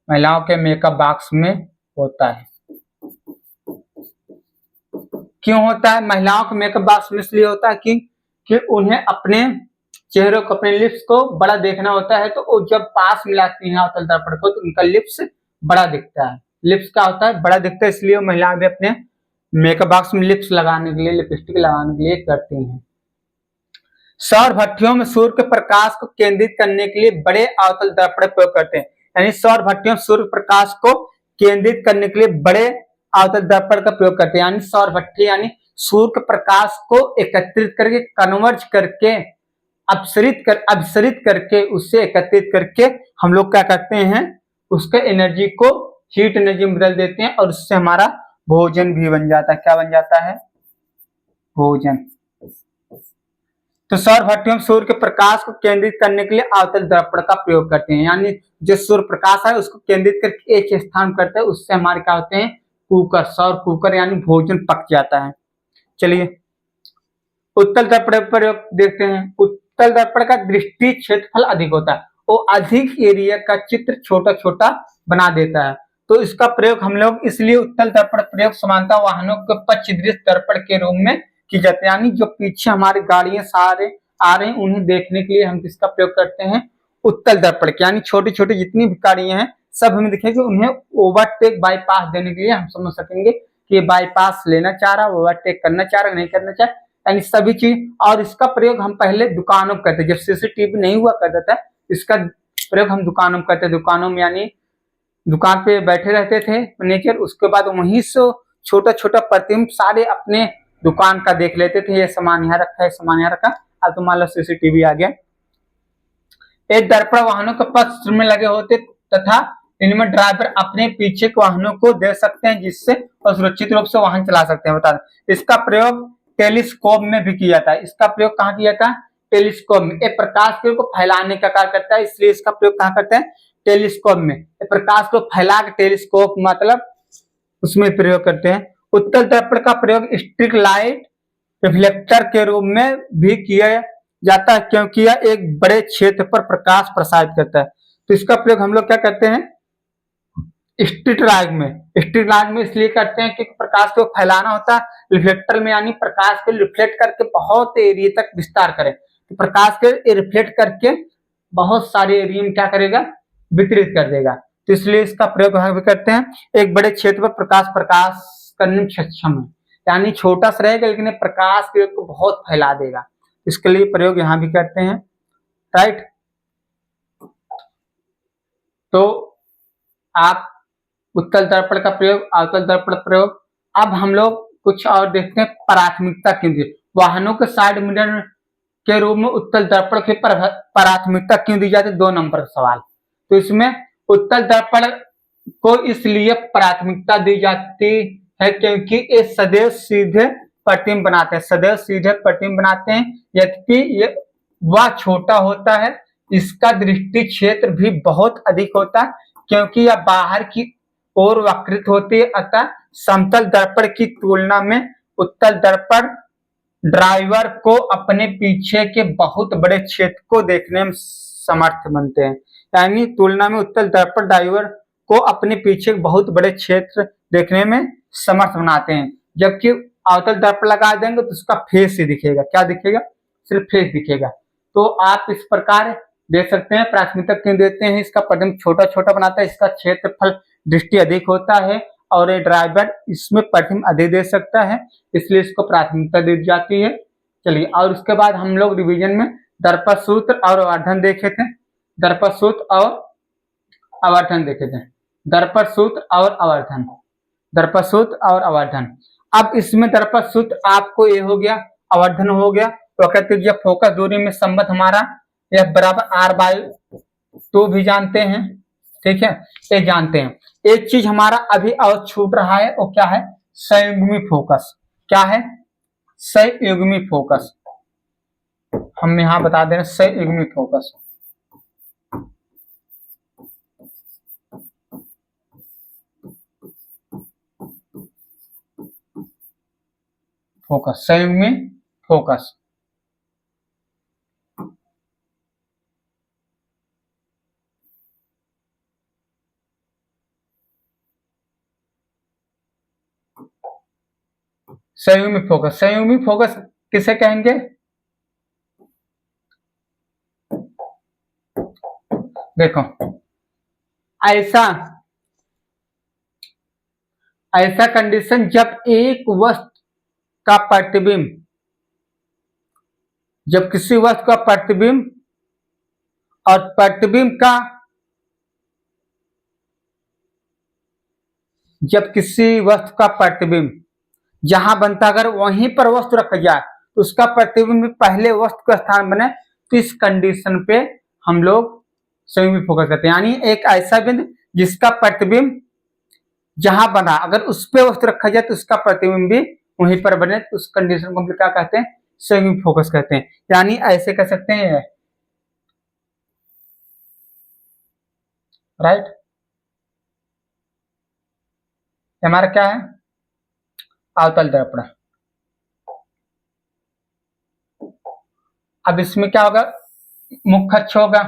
महिलाओं के मेकअप बॉक्स में होता है। क्यों होता है? महिलाओं के मेकअप बॉक्स में इसलिए होता है कि उन्हें अपने चेहरे को, अपने लिप्स को बड़ा देखना होता है, तो वो जब पास मिलाती हैं अवतल दर्पण को तो उनका लिप्स बड़ा दिखता है। लिप्स का होता है बड़ा दिखता है, इसलिए महिलाएं भी अपने मेकअप बॉक्स में लिप्स लगाने के लिए, लिपस्टिक लगाने के लिए करती हैं। सौर भट्टियों में सूर्य के प्रकाश को केंद्रित करने के लिए बड़े अवतल दर्पण प्रयोग करते हैं। यानी सौर भट्टियों में सूर्य प्रकाश को केंद्रित करने के लिए बड़े अवतल दर्पण का प्रयोग करते हैं। यानी सौर भट्टी यानी सूर्य के प्रकाश को एकत्रित करके, कन्वर्ज करके, अपसरित करके, उससे एकत्रित करके हम लोग क्या करते हैं, उसके एनर्जी को हीट एनर्जी में बदल देते हैं और उससे हमारा भोजन भी बन जाता है। क्या बन जाता है? भोजन। तो सौर भट्टियों में सूर्य के प्रकाश को केंद्रित करने के लिए अवतल दर्पण का प्रयोग करते हैं। यानी जो सूर्य प्रकाश है उसको केंद्रित करके एक स्थान करते हैं, उससे हमारे क्या होते हैं, कुकर, सौर कुकर, यानी भोजन पक जाता है। चलिए उत्तल दर्पण प्रयोग देखते हैं। उत्तल दर्पण का दृष्टि क्षेत्रफल अधिक होता है, वो अधिक एरिया का चित्र छोटा छोटा बना देता है। तो इसका प्रयोग हम लोग इसलिए उत्तल दर्पण प्रयोग समानता वाहनों के पक्ष दृश्य दर्पण के रूप में की जाती है। यानी जो पीछे हमारी गाड़ियां सारे आ रहे हैं उन्हें देखने के लिए हम किसका प्रयोग करते हैं, उत्तल दर्पण के। यानी छोटी छोटी जितनी भी गाड़ियां हैं सब हमें दिखेगी, उन्हें ओवरटेक बाईपास देने के लिए हम समझ सकेंगे कि बाईपास लेना चाह रहा है, ओवरटेक करना चाह रहा है, नहीं करना चाह, यानी सभी चीज। और इसका प्रयोग हम पहले दुकानों में करते, जब सीसीटीवी नहीं हुआ करता था, इसका प्रयोग हम दुकानों में करते। दुकानों में यानी दुकान पे बैठे रहते थे मैनेजर, उसके बाद वहीं से छोटा छोटा प्रतिबिंब सारे अपने दुकान का देख लेते थे, ये सामान यहाँ रखा है, सामान यहाँ रखा। अब तो मान लो सीसीटीवी आ गया। एक दर्पण वाहनों के पक्ष में लगे होते तथा इनमें ड्राइवर अपने पीछे के वाहनों को देख सकते हैं, जिससे सुरक्षित रूप से वाहन चला सकते हैं। बता दें इसका प्रयोग टेलीस्कोप में भी किया जाता है। इसका प्रयोग कहाँ किया जाता है? टेलीस्कोप में। एक प्रकाश को फैलाने का कार्य करता है, इसलिए इसका प्रयोग कहाँ करते हैं? टेलीस्कोप में। प्रकाश को फैला के टेलीस्कोप मतलब उसमें प्रयोग करते हैं। उत्तल दर्पण का प्रयोग स्ट्रिक लाइट रिफ्लेक्टर के रूप में भी किया जाता है, क्योंकि यह एक बड़े क्षेत्र पर प्रकाश प्रसारित करता है। तो इसका प्रयोग हम लोग क्या करते हैं? स्ट्रीट लाइट में इसलिए करते हैं कि प्रकाश को फैलाना होता है, रिफ्लेक्टर में यानी प्रकाश को रिफ्लेक्ट करके बहुत एरिया तक विस्तार करे। तो प्रकाश के रिफ्लेक्ट करके बहुत सारे एरिया में क्या करेगा? वितरित कर देगा। तो इसलिए इसका प्रयोग हम करते हैं। एक बड़े क्षेत्र पर प्रकाश करने में सक्षम है, यानी छोटा सा रहेगा लेकिन प्रकाश को बहुत फैला देगा। इसके लिए प्रयोग यहाँ भी करते हैं, राइट। तो आप उत्तल दर्पण का प्रयोग, अवतल दर्पण प्रयोग। अब हम लोग कुछ और देखते हैं, प्राथमिकता क्यों दी? वाहनों के साइड मिरर के रूप में उत्तल दर्पण की प्राथमिकता क्यों दी जाती है? 2 नंबर का सवाल। तो इसमें उत्तल दर्पण को इसलिए प्राथमिकता दी जाती है क्योंकि ये सदैव सीधे प्रतिबिंब बनाते हैं, सदैव सीधे प्रतिबिंब बनाते हैं। यद्यपि ये वह छोटा होता है, इसका दृष्टि क्षेत्र भी बहुत अधिक होता है क्योंकि यह बाहर की ओर वक्रित होती है। अतः समतल दर्पण की तुलना में उत्तल दर्पण ड्राइवर को अपने पीछे के बहुत बड़े क्षेत्र को देखने में समर्थ बनते हैं। यानी तुलना में उत्तल दर्पण ड्राइवर को अपने पीछे बहुत बड़े क्षेत्र देखने में समर्थ बनाते हैं, जबकि अवतल दर्पण लगा देंगे तो उसका फेस ही दिखेगा। क्या दिखेगा? सिर्फ फेस दिखेगा। तो आप इस प्रकार देख सकते हैं प्राथमिकता क्यों देते हैं। इसका प्रतिबिंब छोटा छोटा बनाता है, इसका क्षेत्रफल दृष्टि अधिक होता है और ये ड्राइवर इसमें प्रतिबिंब अधिक दे सकता है, इसलिए इसको प्राथमिकता दी जाती है। चलिए, और उसके बाद हम लोग रिवीजन में दर्पण सूत्र और आवर्धन देखे थे। दर्पण सूत्र और आवर्धन देखे थे। दर्पण सूत्र और आवर्धन, दर्पण सूत्र और आवर्धन। अब इसमें दर्पण सूत्र आपको ये हो गया, आवर्धन हो गया। तो कहते हैं फोकस दूरी में संबंध हमारा यह बराबर r/2 भी जानते हैं, ठीक है, ये जानते हैं। एक चीज हमारा अभी और छूट रहा है, वो क्या है? संयुग्मी फोकस। क्या है? संयुग्मी फोकस। हम यहां बता दे रहे हैं संयुग्मी फोकस। फोकस, संयुग्मी फोकस। संयुग्मी फोकस, संयुग्मी फोकस किसे कहेंगे? देखो, ऐसा ऐसा कंडीशन जब एक वस्तु का प्रतिबिंब, जब किसी वस्तु का प्रतिबिंब और प्रतिबिंब का, जब किसी वस्तु का प्रतिबिंब जहां बनता अगर वहीं पर वस्तु रखा जाए तो उसका प्रतिबिंब पहले वस्तु का स्थान बने, तो इस कंडीशन पे हम लोग संयुग्मी फोकस करते हैं। यानी एक ऐसा बिंदु जिसका प्रतिबिंब जहां बना अगर उस पे वस्तु रखा जाए तो उसका प्रतिबिंब भी वहीं पर बने, तो उस कंडीशन को हम क्या कहते हैं? संयुग्मी फोकस कहते हैं। यानी ऐसे कह सकते हैं, राइट। हमारा क्या है? अवतल दर्पण। अब इसमें क्या होगा? मुख्य अक्ष होगा।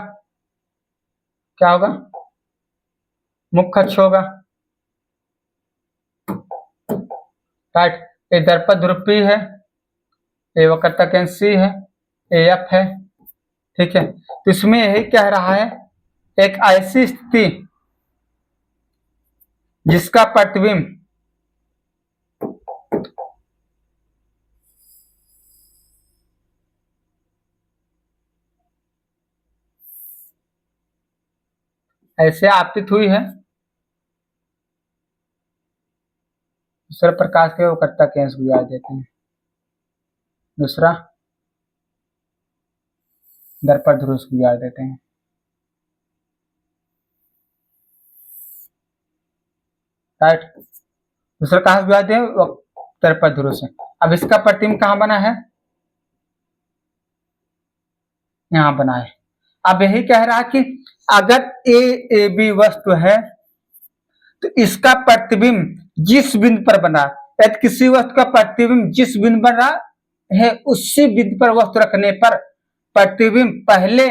क्या होगा? मुख्य अक्ष होगा, राइट। ये दर्पण ध्रुव P है, ये वक्रता केंद्र C है, ये F है, ठीक है। तो इसमें यही कह रहा है, एक ऐसी स्थिति जिसका प्रतिबिंब ऐसे आपतित हुई है, दूसरा प्रकाश के वक्रता केंद्र से गुजार देते हैं, दूसरा दर्पण ध्रुव से गुजार देते हैं, राइट। दूसरा कहां से गुजार दिया? दर्पण ध्रुव से। अब इसका प्रतिबिंब कहां बना है? यहां बना है। अब यही कह रहा कि अगर ए बी वस्तु है तो इसका प्रतिबिंब जिस बिंदु पर बना, यदि किसी वस्तु का प्रतिबिंब जिस बिंदु पर बना है उसी बिंदु पर वस्तु रखने पर प्रतिबिंब पहले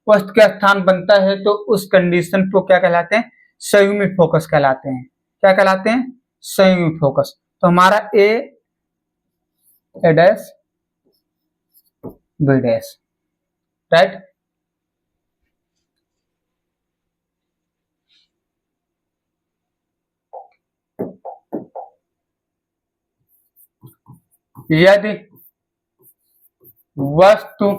वस्तु का स्थान बनता है, तो उस कंडीशन को क्या कहलाते हैं? संयुग्मी फोकस कहलाते हैं। क्या कहलाते हैं? संयुग्मी फोकस। तो हमारा ए डैश बी डैश, राइट। यदि वस्तु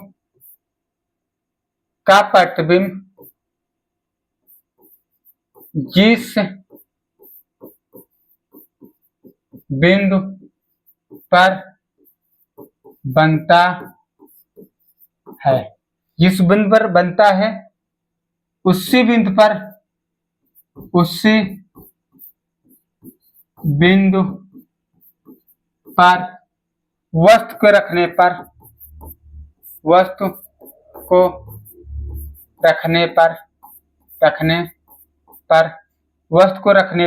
का प्रतिबिंब जिस बिंदु पर बनता है, जिस बिंदु पर बनता है उसी बिंदु पर वस्तु को रखने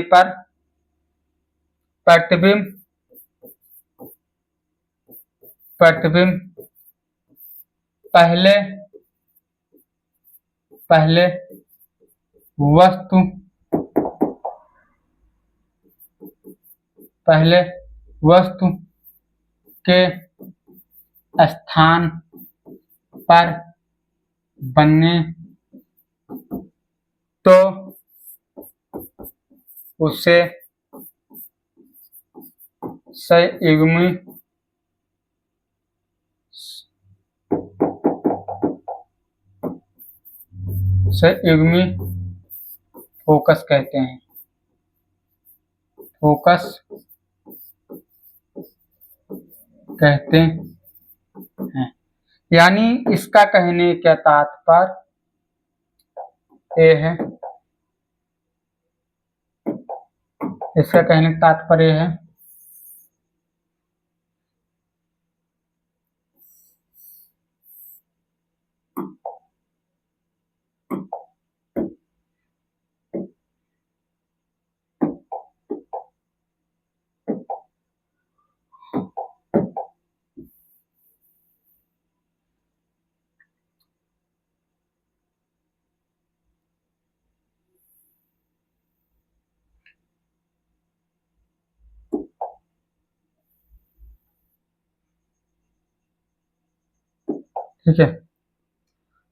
पर प्रतिबिंब पहले वस्तु के स्थान पर बनने तो उसे संयुग्मी फोकस कहते हैं। यानी इसका कहने का तात्पर्य ये है, इसका कहने का तात्पर्य है ठीक है।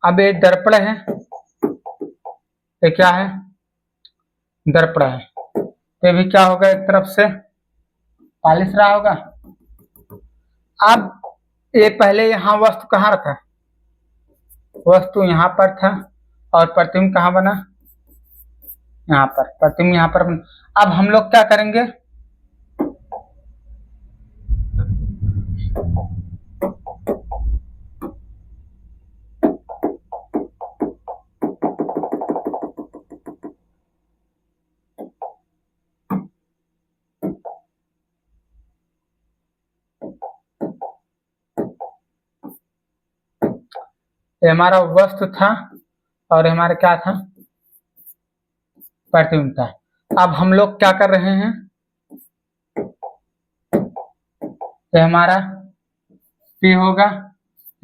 अब ये दर्पण है, ये क्या है, दर्पण है, तो ये भी क्या होगा, एक तरफ से पालिश रहा होगा। अब ये पहले यहाँ वस्तु कहाँ रखा, वस्तु यहाँ पर था और प्रतिबिंब कहाँ बना, यहाँ पर, प्रतिबिंब यहाँ पर बना। अब हम लोग क्या करेंगे, ये हमारा वस्तु था और हमारा क्या था, प्रतिबिंब था। अब हम लोग क्या कर रहे हैं, ये हमारा P होगा,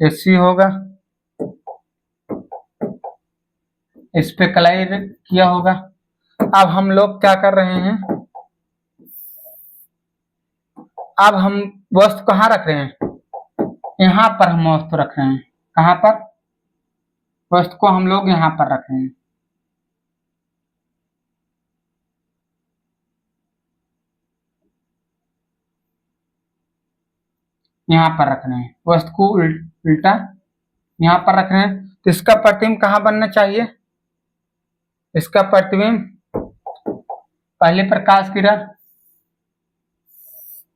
ये C होगा, इस पे कलाई किया होगा। अब हम लोग क्या कर रहे हैं, अब हम वस्तु कहाँ रख रहे हैं, यहाँ पर हम वस्तु रख रहे हैं, कहाँ पर, वस्तु को हम लोग यहाँ पर रख रहे हैं, यहाँ पर रख रहे हैं, वस्तु को उल्टा यहाँ पर रख रहे हैं। तो इसका प्रतिबिंब कहाँ बनना चाहिए, इसका प्रतिबिंब पहले प्रकाश किरण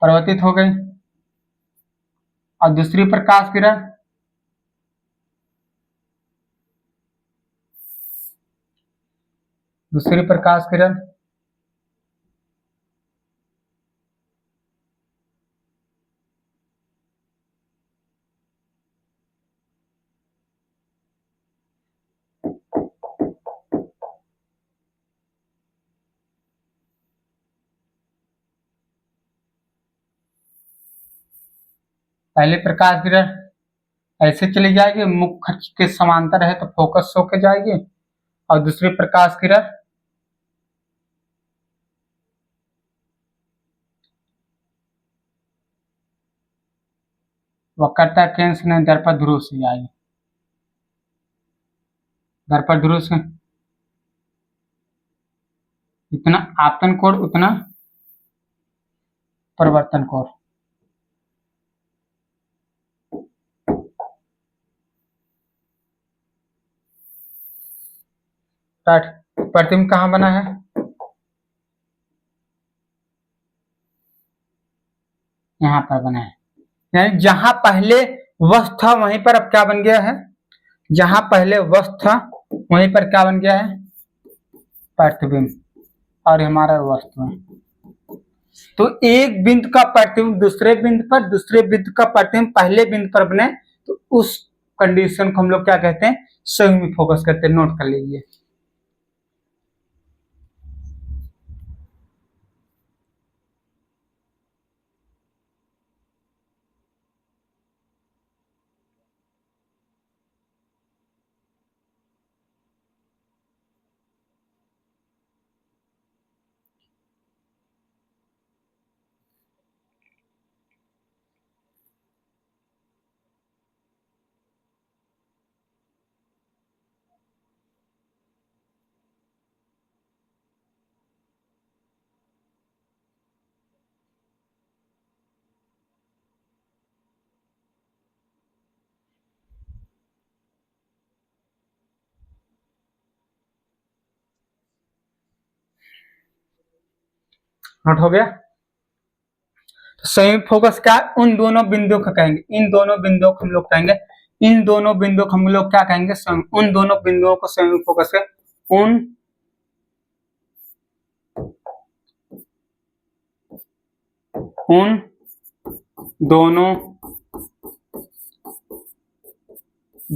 परिवर्तित हो गई और दूसरी प्रकाश किरण पहले प्रकाश किरण ऐसे चली जाएगी, मुख्य के समांतर है तो फोकस होके जाएगी, और दूसरी प्रकाश किरण वक्रता केंद्र से दर्पण ध्रुव से जाएगी, दर्पण ध्रुव से इतना आपतन कोण उतना परिवर्तन कोण। प्रतिबिंब कहाँ बना है, यहाँ पर बना है, यानी जहां पहले वस्तु था वहीं पर अब क्या बन गया है, जहां पहले वस्तु था वहीं पर क्या बन गया है, प्रतिबिंब, और हमारा वस्तु है। तो एक बिंदु का प्रतिबिंब दूसरे बिंदु पर, दूसरे बिंदु का प्रतिबिंब पहले बिंदु पर बने तो उस कंडीशन को हम लोग क्या कहते हैं, संयुग्मी फोकस कहते हैं, नोट कर लीजिए। नोट हो गया। तो संयुक्त फोकस क्या, उन दोनों बिंदुओं को कहेंगे, इन दोनों बिंदुओं को हम लोग कहेंगे, इन दोनों बिंदुओं को हम लोग क्या कहेंगे, उन दोनों बिंदुओं को संयुक्त फोकस है, उन दोनों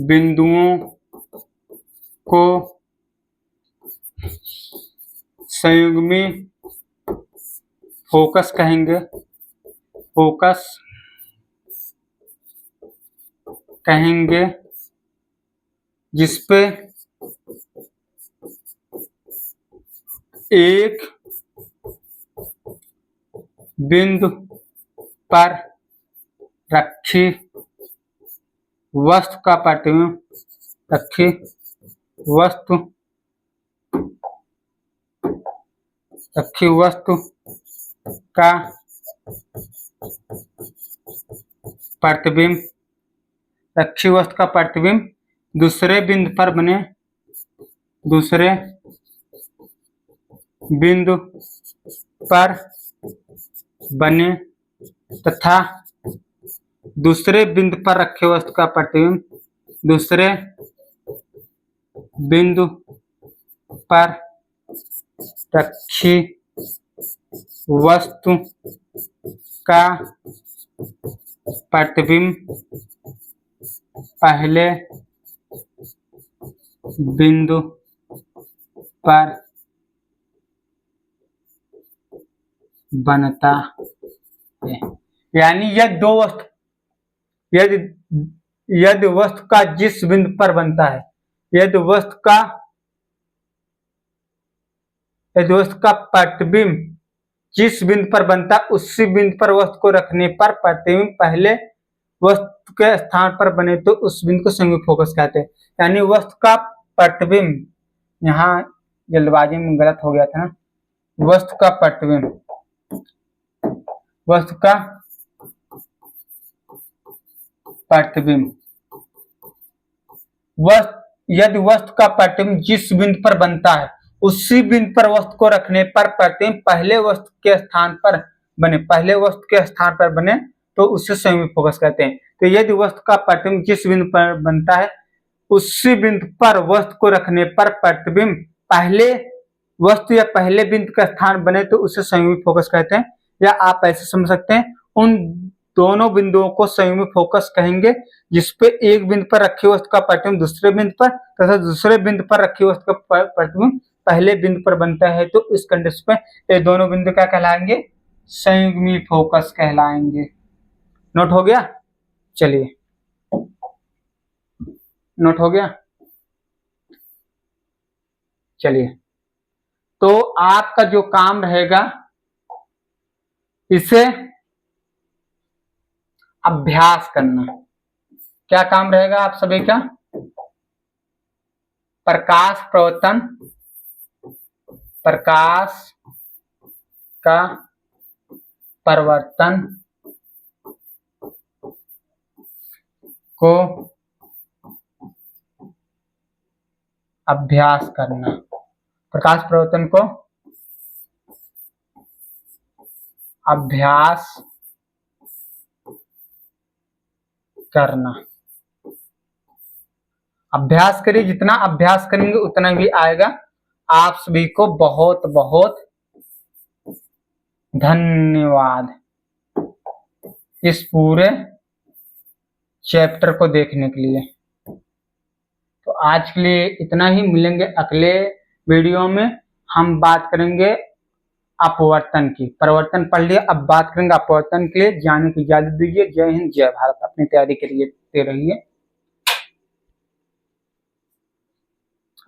बिंदुओं को संयुग्मी फोकस कहेंगे, फोकस कहेंगे, जिसपे एक बिंदु पर रखी वस्तु का प्रतिबिंब रखी वस्तु का प्रतिबिंब रखी वस्तु का प्रतिबिंब दूसरे बिंदु पर बने तथा दूसरे बिंदु पर रखे वस्तु का प्रतिबिंब दूसरे बिंदु पर रखी वस्तु का प्रतिबिंब पहले बिंदु पर बनता है। यानी यदि वस्तु का जिस बिंदु पर बनता है, यदि वस्तु का प्रतिबिंब जिस बिंदु पर बनता है उसी बिंदु पर वस्तु को रखने पर प्रतिबिंब पहले वस्तु के स्थान पर बने तो उस बिंदु को संयुक्त फोकस कहते हैं। यानी वस्तु का प्रतिबिंब, यहाँ जल्दबाजी में गलत हो गया था ना, वस्तु का प्रतिबिंब यदि वस्तु का प्रतिबिंब जिस बिंदु पर बनता है उसी बिंदु पर वस्तु को रखने पर प्रतिबिंब पहले वस्तु के स्थान पर बने तो उसे संयुक्त फोकस कहते हैं। तो यदि वस्तु का प्रतिबिंब जिस बिंदु पर बनता है उसी बिंदु पर वस्तु को रखने पर प्रतिबिंब पहले वस्तु या पहले बिंदु का स्थान बने तो उसे संयुक्त फोकस कहते हैं। या आप ऐसे समझ सकते हैं, उन दोनों बिंदुओं को संयुक्त फोकस कहेंगे जिसपे एक बिंदु पर रखी वस्तु का प्रतिबिंब दूसरे बिंदु पर तथा दूसरे बिंदु पर रखी वस्तु का प्रतिबिंब पहले बिंदु पर बनता है तो इस कंडीशन पे ये दोनों बिंदु क्या कहलाएंगे? संयुग्मी फोकस कहलाएंगे। नोट हो गया? चलिए, नोट हो गया? चलिए, तो आपका जो काम रहेगा इसे अभ्यास करना। क्या काम रहेगा आप सभी का? प्रकाश का परिवर्तन को अभ्यास करना। प्रकाश परिवर्तन को अभ्यास करना। अभ्यास करिए, जितना अभ्यास करेंगे उतना ही आएगा। आप सभी को बहुत बहुत धन्यवाद इस पूरे चैप्टर को देखने के लिए। तो आज के लिए इतना ही, मिलेंगे अगले वीडियो में। हम बात करेंगे अपवर्तन की। परिवर्तन पढ़ लिया, अब बात करेंगे अपवर्तन के लिए। जाने की इजाजत दीजिए। जय हिंद, जय भारत। अपनी तैयारी के लिए दे रहिए।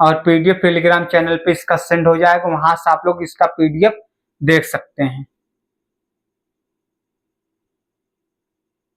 और पीडीएफ टेलीग्राम चैनल पे इसका सेंड हो जाएगा, वहां से आप लोग इसका पीडीएफ देख सकते हैं।